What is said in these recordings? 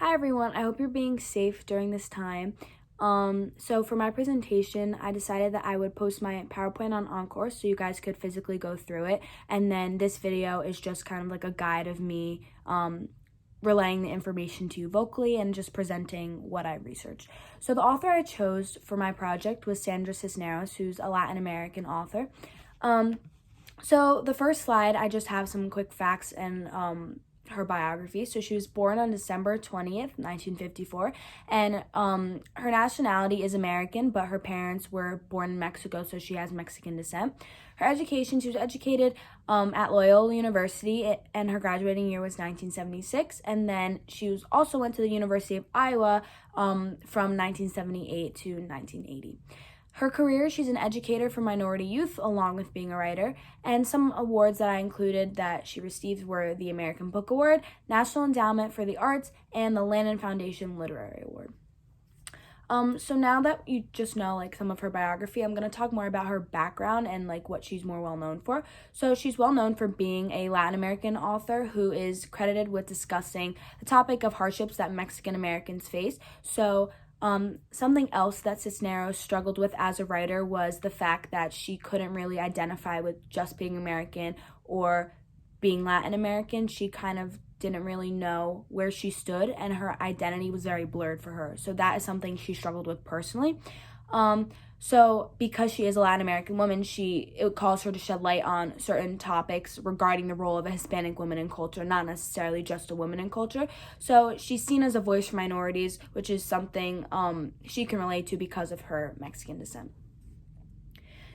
Hi everyone, I hope you're being safe during this time. So for my presentation, I decided that I would post my PowerPoint on Encore so you guys could physically go through it. And then this video is just kind of like a guide of me relaying the information to you vocally and just presenting what I researched. So the author I chose for my project was Sandra Cisneros, who's a Latin American author. So the first slide, I just have some quick facts and her biography. So she was born on December 20th, 1954, and her nationality is American, but her parents were born in Mexico, so she has Mexican descent. Her education, she was educated at Loyola University, and her graduating year was 1976, and then she also went to the University of Iowa from 1978 to 1980. Her career, she's an educator for minority youth along with being a writer, and some awards that I included that she received were the American Book Award, National Endowment for the Arts, and the Landon Foundation Literary Award. So now that you just know some of her biography, I'm going to talk more about her background and what she's more well known for. So she's well known for being a Latin American author who is credited with discussing the topic of hardships that Mexican Americans face. So something else that Cisneros struggled with as a writer was the fact that she couldn't really identify with just being American or being Latin American. She kind of didn't really know where she stood, and her identity was very blurred for her. So that is something she struggled with personally. So because she is a Latin American woman, it calls her to shed light on certain topics regarding the role of a Hispanic woman in culture, not necessarily just a woman in culture. So she's seen as a voice for minorities, which is something she can relate to because of her Mexican descent.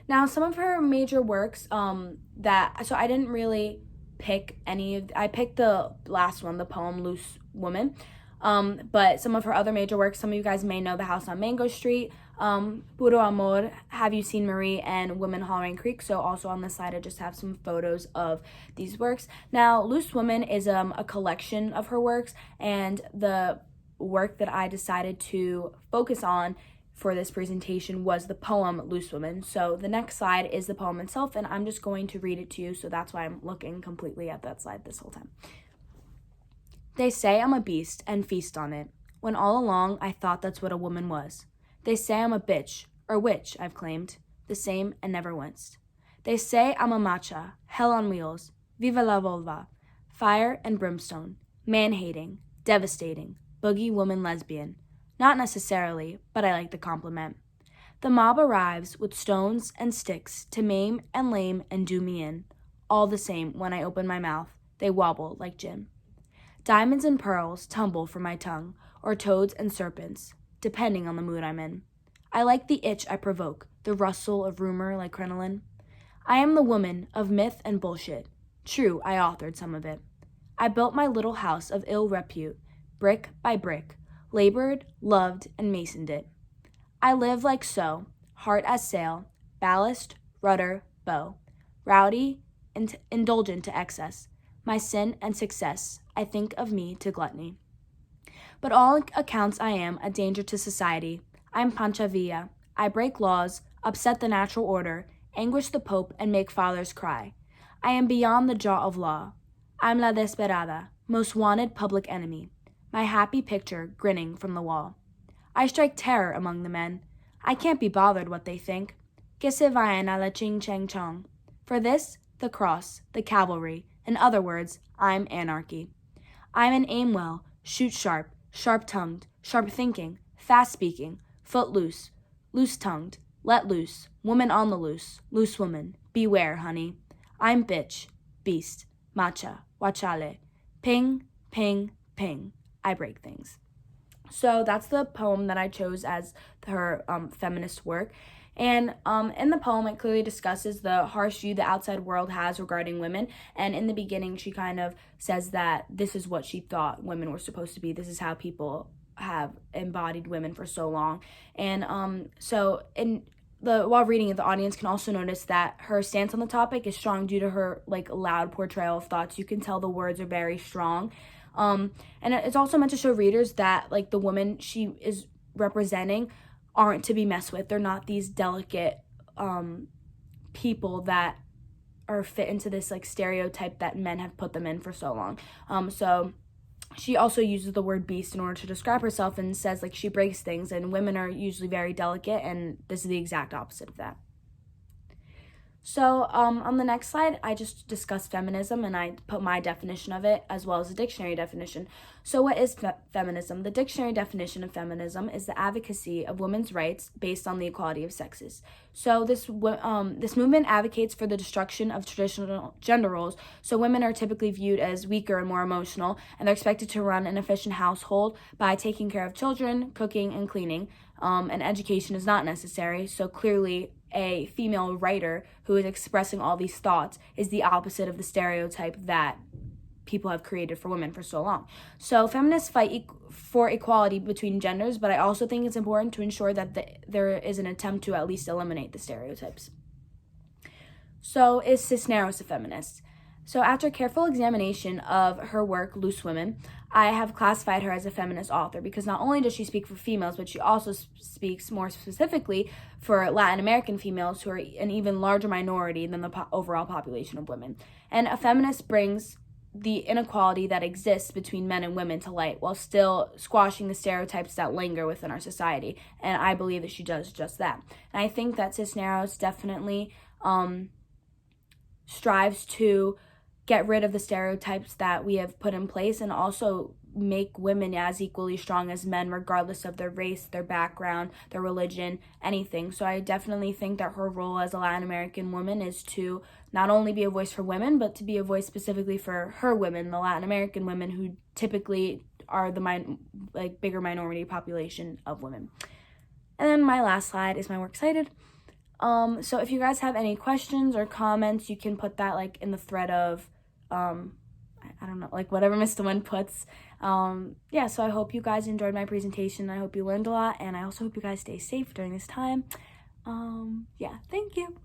Now, some of her major works so I didn't really pick I picked the last one, the poem Loose Woman. But some of her other major works, some of you guys may know The House on Mango Street, Puro Amor, Have You Seen Marie, and Women Hollering Creek. So also on this slide, I just have some photos of these works. Now, Loose Woman is a collection of her works, and the work that I decided to focus on for this presentation was the poem Loose Woman. So the next slide is the poem itself, and I'm just going to read it to you, so that's why I'm looking completely at that slide this whole time. They say I'm a beast and feast on it, when all along I thought that's what a woman was. They say I'm a bitch, or witch, I've claimed, the same and never winced. They say I'm a macha, hell on wheels, viva la vulva, fire and brimstone, man-hating, devastating, boogie woman lesbian. Not necessarily, but I like the compliment. The mob arrives with stones and sticks to maim and lame and do me in. All the same, when I open my mouth, they wobble like gin. Diamonds and pearls tumble from my tongue, or toads and serpents, depending on the mood I'm in. I like the itch I provoke, the rustle of rumor like crinoline. I am the woman of myth and bullshit. True, I authored some of it. I built my little house of ill repute, brick by brick, labored, loved, and masoned it. I live like so, heart as sail, ballast, rudder, bow, rowdy, and indulgent to excess, my sin and success, I think of me to gluttony. But all accounts I am a danger to society. I'm Pancha Villa. I break laws, upset the natural order, anguish the Pope, and make fathers cry. I am beyond the jaw of law. I'm La Desperada, most wanted public enemy, my happy picture grinning from the wall. I strike terror among the men. I can't be bothered what they think. Que se vayan a la ching chang chong. For this, the cross, the cavalry, in other words, I'm anarchy. I'm an aim well, shoot sharp, sharp-tongued, sharp-thinking, fast-speaking, foot loose, loose-tongued, let loose, woman on the loose woman, beware, honey. I'm bitch, beast, macha, wachale, ping, ping, ping. I break things. So that's the poem that I chose as her feminist work. And in the poem, it clearly discusses the harsh view the outside world has regarding women. And in the beginning, she kind of says that this is what she thought women were supposed to be. This is how people have embodied women for so long. And while reading it, the audience can also notice that her stance on the topic is strong due to her loud portrayal of thoughts. You can tell the words are very strong. And it's also meant to show readers that the woman she is representing aren't to be messed with. They're not these delicate people that are fit into this stereotype that men have put them in for so long. So she also uses the word beast in order to describe herself and says like she breaks things, and women are usually very delicate, and this is the exact opposite of that. So on the next slide, I just discussed feminism, and I put my definition of it as well as a dictionary definition. So what is feminism? The dictionary definition of feminism is the advocacy of women's rights based on the equality of sexes. So this movement advocates for the destruction of traditional gender roles. So women are typically viewed as weaker and more emotional, and they're expected to run an efficient household by taking care of children, cooking, and cleaning. And education is not necessary. So clearly, a female writer who is expressing all these thoughts is the opposite of the stereotype that people have created for women for so long. So feminists fight for equality between genders, but I also think it's important to ensure that there is an attempt to at least eliminate the stereotypes. So is Cisneros a feminist? So after careful examination of her work, Loose Women, I have classified her as a feminist author because not only does she speak for females, but she also speaks more specifically for Latin American females, who are an even larger minority than the overall population of women. And a feminist brings the inequality that exists between men and women to light while still squashing the stereotypes that linger within our society. And I believe that she does just that. And I think that Cisneros definitely strives to get rid of the stereotypes that we have put in place and also make women as equally strong as men, regardless of their race, their background, their religion, anything. So I definitely think that her role as a Latin American woman is to not only be a voice for women, but to be a voice specifically for her women, the Latin American women, who typically are the bigger minority population of women. And then my last slide is my works cited. So if you guys have any questions or comments, you can put that like in the thread of I don't know, like whatever Mr. Wynn puts. Yeah, so I hope you guys enjoyed my presentation. I hope you learned a lot, and I also hope you guys stay safe during this time. Yeah, thank you.